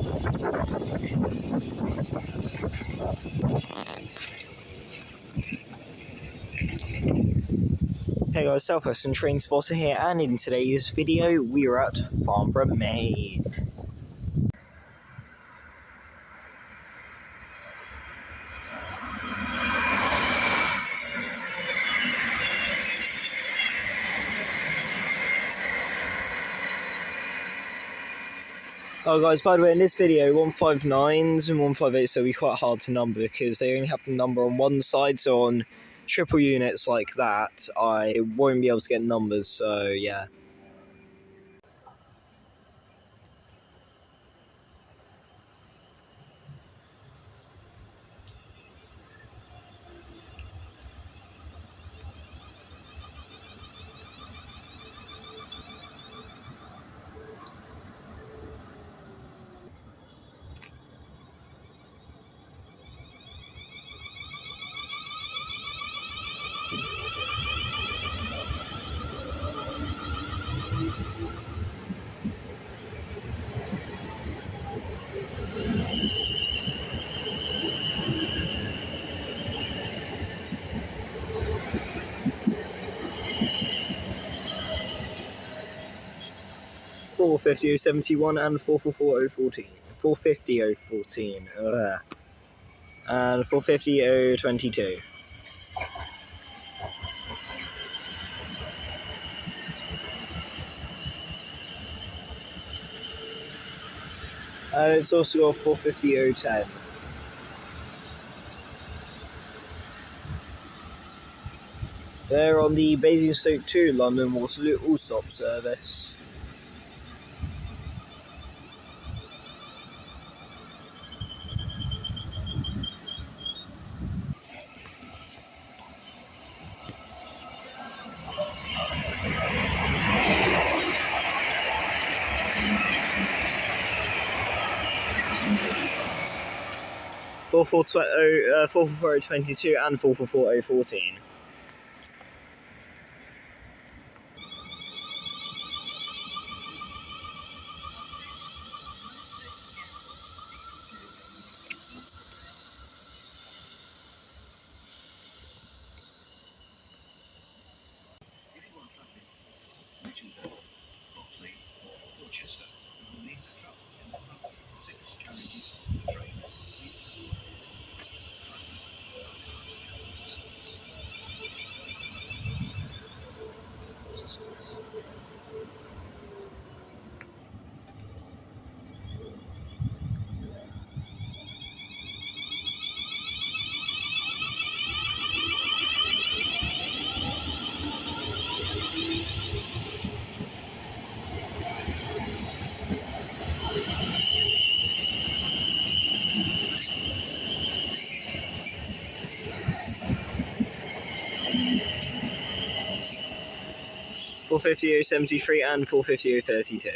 Hey guys, Southwestern Train Spotter here, and in today's video we are at Farnborough, Maine. Oh guys, by the way, in this video 159s and 158s will be quite hard to number because they only have the number on one side, so on triple units like that I won't be able to get numbers, so yeah. $450.071 and $444.014. $450.014. And $450.022. And it's also got $450.010. They're on the Basingstoke to London Waterloo all-stop service. $444.022 and $444.014. $450.073 and $450.032.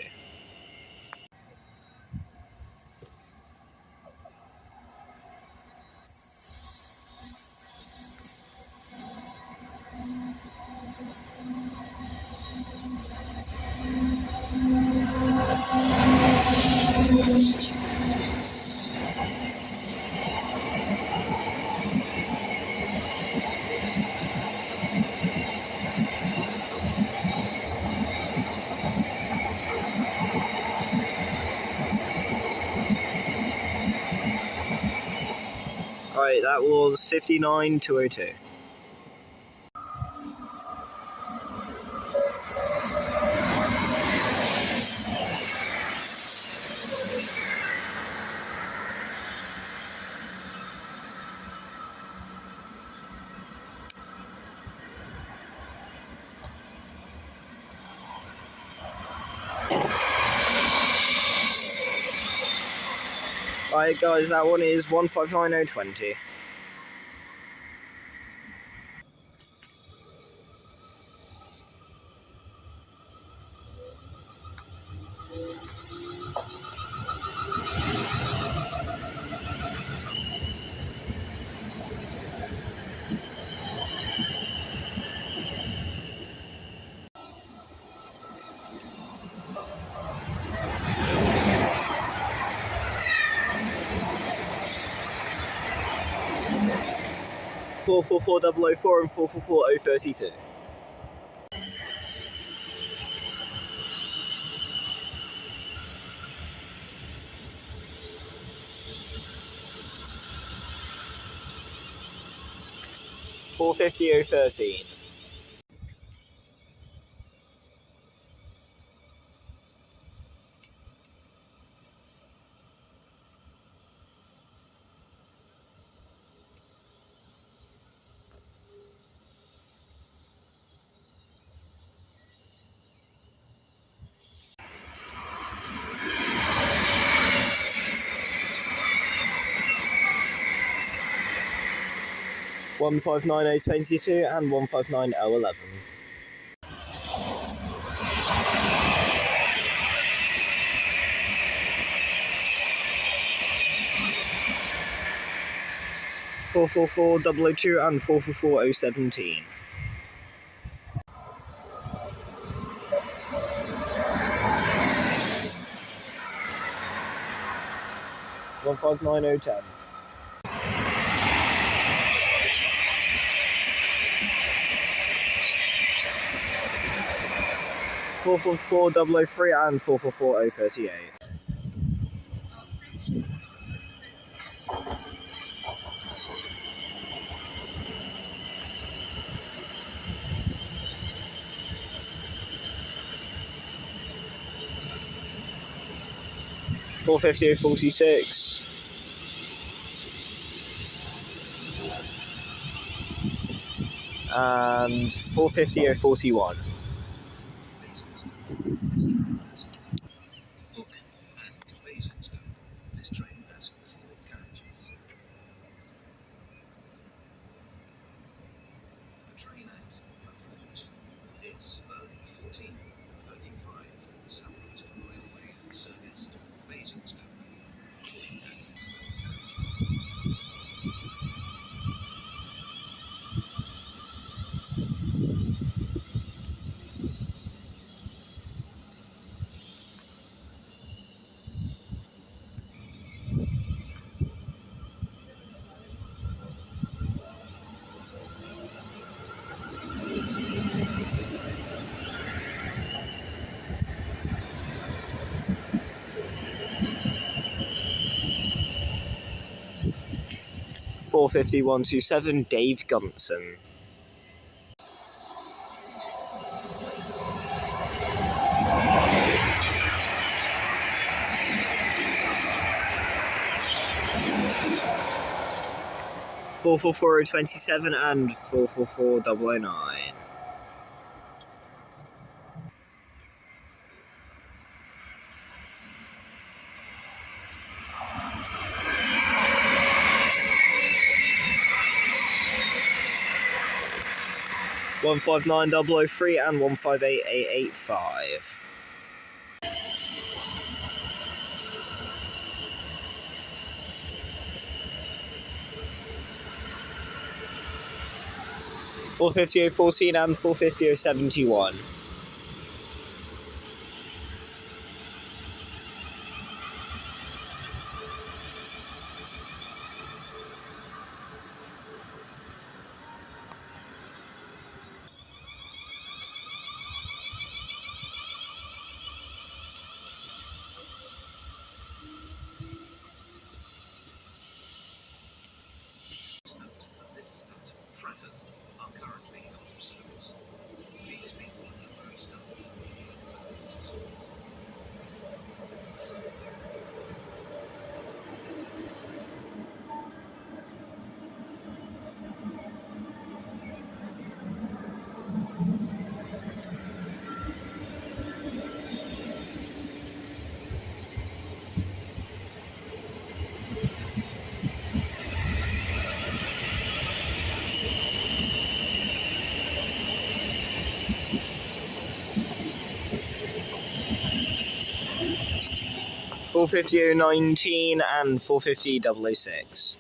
Alright, that was $59.202. Alright guys, that one is $159.020. 444004 and 444032. Four 450-013. 159022 and 159011. Four 444-002 and 444017. 159010. 444003 and 444038. 450-046. And 450-041. This train has 4 carriages. The train at Farnborough is 14:35 Southwestern Railway service to Basingstoke. Train has 4 carriages. 450-127, Dave Gunson. 444027 and 444009. 159003 and 158885. 450-014 and 450-071. Lifts at Freightliner are currently out of service. Please speak to the number staff for further assistance. 450-019 and 450-006.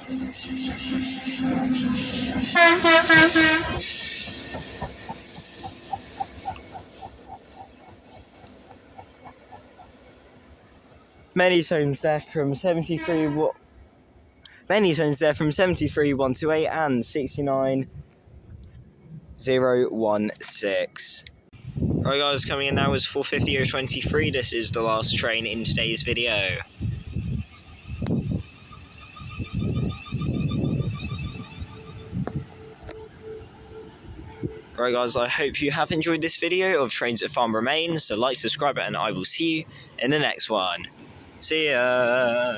450-019 Many tones there from 73 128 and 69016. Right guys, coming in now is 4:50:23. This is the last train in today's video. Right guys, I hope you have enjoyed this video of trains at Farnborough Main, so like, subscribe, and I will see you in the next one. See ya!